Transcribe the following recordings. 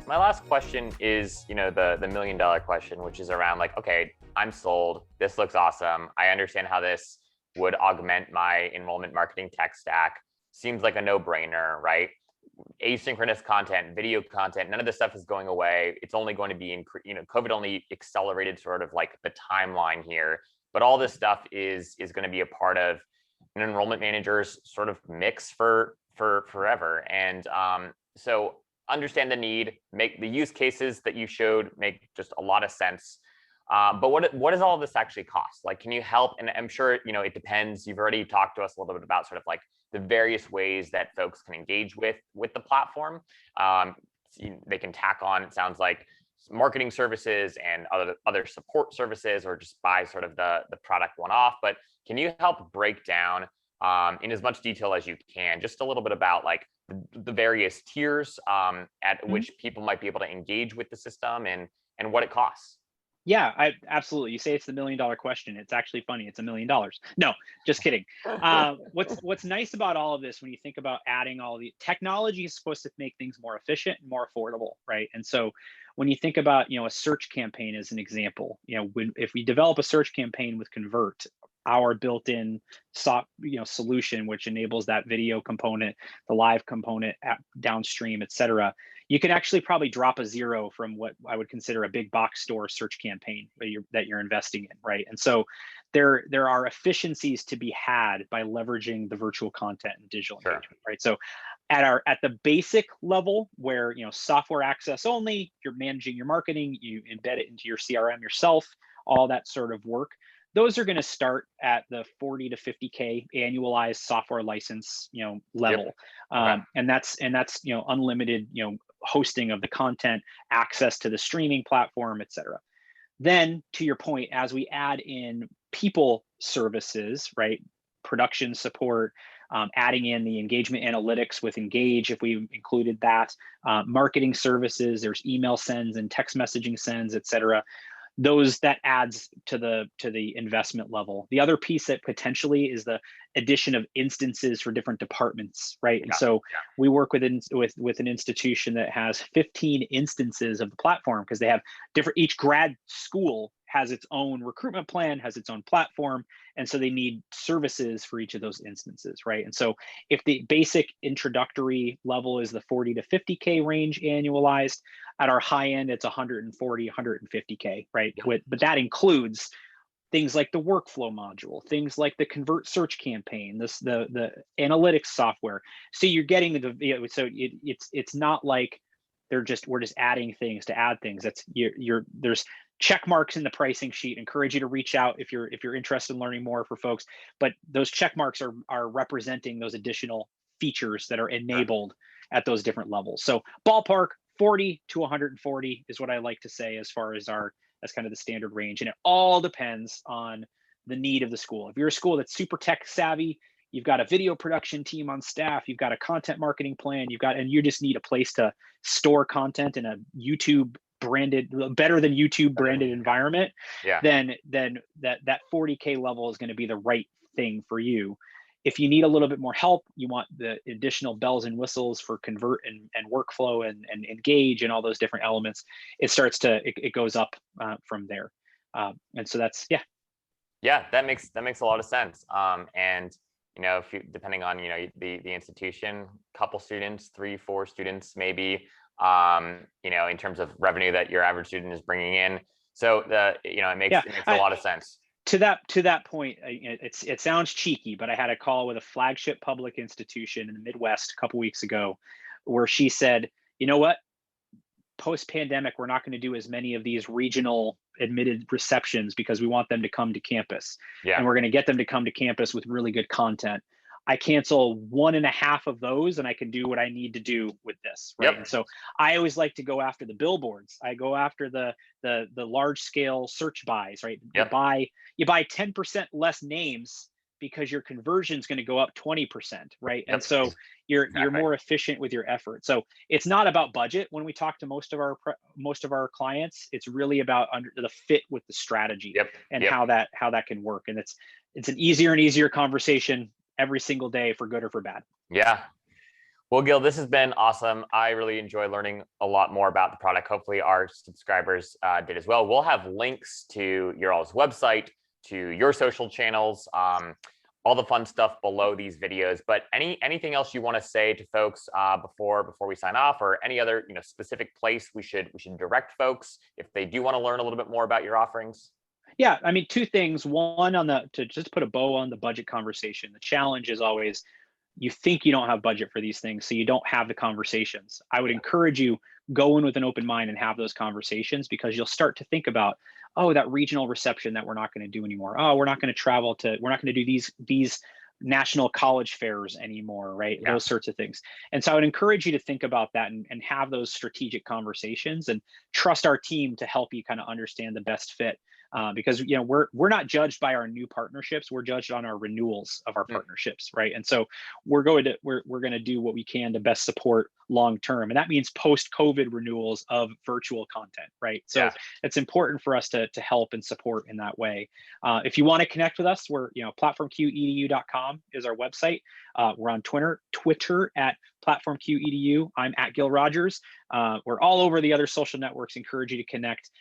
My last question is, the million dollar question, which is around like, okay, I'm sold. This looks awesome. I understand how this would augment my enrollment marketing tech stack. Seems like a no-brainer, right? Asynchronous content, video content, none of this stuff is going away. It's only going to be, COVID only accelerated sort of like the timeline here, but all this stuff is going to be a part of an enrollment manager's sort of mix for forever. And so understand the need, make the use cases that you showed make just a lot of sense. But what does all of this actually cost? Like, can you help? And I'm sure, it depends. You've already talked to us a little bit about sort of like the various ways that folks can engage with the platform. They can tack on, it sounds like, marketing services and other support services, or just buy sort of the product one off. But can you help break down in as much detail as you can, just a little bit about like the various tiers at which people might be able to engage with the system and what it costs? Yeah, absolutely. You say it's the million dollar question. It's actually funny. It's $1 million. No, just kidding. What's nice about all of this, when you think about adding all the technology, is supposed to make things more efficient and more affordable, right? And so when you think about, a search campaign as an example, if we develop a search campaign with Convert, our built-in solution, which enables that video component, the live component, downstream, et cetera, you can actually probably drop a zero from what I would consider a big box store search campaign that you're investing in, right? And so there are efficiencies to be had by leveraging the virtual content and digital engagement, right? So at the basic level, where software access only, you're managing your marketing, you embed it into your CRM yourself, all that sort of work. Those are going to start at the 40 to 50K annualized software license, level. Yep. And that's unlimited, hosting of the content, access to the streaming platform, et cetera. Then, to your point, as we add in people services, right, production support, adding in the engagement analytics with Engage, if we included that, marketing services, there's email sends and text messaging sends, et cetera. That adds to the investment level. The other piece that potentially is the addition of instances for different departments, right? And so we work with an institution that has 15 instances of the platform, because they have each grad school has its own recruitment plan, has its own platform, and so they need services for each of those instances, right? And so if the basic introductory level is the 40 to 50K range annualized, at our high end, it's 140, 150K, right? Yeah. But that includes things like the workflow module, things like the Convert search campaign, the analytics software. So you're getting it's not like we're just adding things to add things. There's check marks in the pricing sheet. Encourage you to reach out if you're interested in learning more for folks. But those check marks are representing those additional features that are enabled at those different levels. So ballpark 40 to 140 is what I like to say as far as that's kind of the standard range. And it all depends on the need of the school. If you're a school that's super tech savvy, you've got a video production team on staff, you've got a content marketing plan, and you just need a place to store content in a YouTube branded, better than YouTube branded environment, then that 40K level is going to be the right thing for you. If you need a little bit more help, you want the additional bells and whistles for Convert and workflow and Engage and all those different elements, it goes up from there. And so that's, that makes a lot of sense. And if you, depending on the institution, couple students, 3-4 students maybe, in terms of revenue that your average student is bringing in. So it makes a lot of sense. To that point, it sounds cheeky, but I had a call with a flagship public institution in the Midwest a couple weeks ago, where she said, "You know what? Post-pandemic, we're not going to do as many of these regional admitted receptions because we want them to come to campus, and we're going to get them to come to campus with really good content. I cancel 1.5 of those, and I can do what I need to do with this, right?" And so I always like to go after the billboards. I go after the large scale search buys, right? You buy 10% less names because your conversion is going to go up 20%, right? And so you're more efficient with your effort. So it's not about budget when we talk to most of our clients. It's really about the fit with the strategy and how that can work. And it's an easier and easier conversation every single day, for good or for bad. Yeah. Well, Gil, this has been awesome. I really enjoy learning a lot more about the product. Hopefully our subscribers did as well. We'll have links to your all's website, to your social channels, all the fun stuff below these videos. But anything else you want to say to folks before we sign off, or any other specific place we should direct folks if they do want to learn a little bit more about your offerings? Yeah, I mean, two things. One, to just put a bow on the budget conversation. The challenge is always you think you don't have budget for these things, so you don't have the conversations. I would encourage you, go in with an open mind and have those conversations, because you'll start to think about, oh, that regional reception that we're not going to do anymore. Oh, we're not going to do these national college fairs anymore, right? Yeah. Those sorts of things. And so I would encourage you to think about that and have those strategic conversations, and trust our team to help you kind of understand the best fit. Because we're not judged by our new partnerships, we're judged on our renewals of our partnerships, right? And so we're going to do what we can to best support long term, and that means post-COVID renewals of virtual content, right? So it's important for us to help and support in that way. If you want to connect with us, we're platformqedu.com is our website. We're on Twitter at platformqedu. I'm at Gil Rogers. We're all over the other social networks. Encourage you to connect.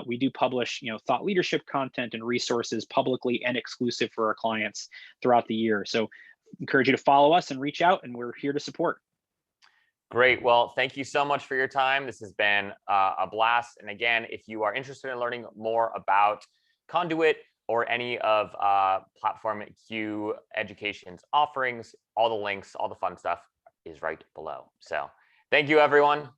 We do publish, thought leadership content and resources publicly and exclusive for our clients throughout the year. So encourage you to follow us and reach out, and we're here to support. Great. Well, thank you so much for your time. This has been a blast. And again, if you are interested in learning more about Conduit or any of PlatformQ Education's offerings, all the links, all the fun stuff is right below. So thank you, everyone.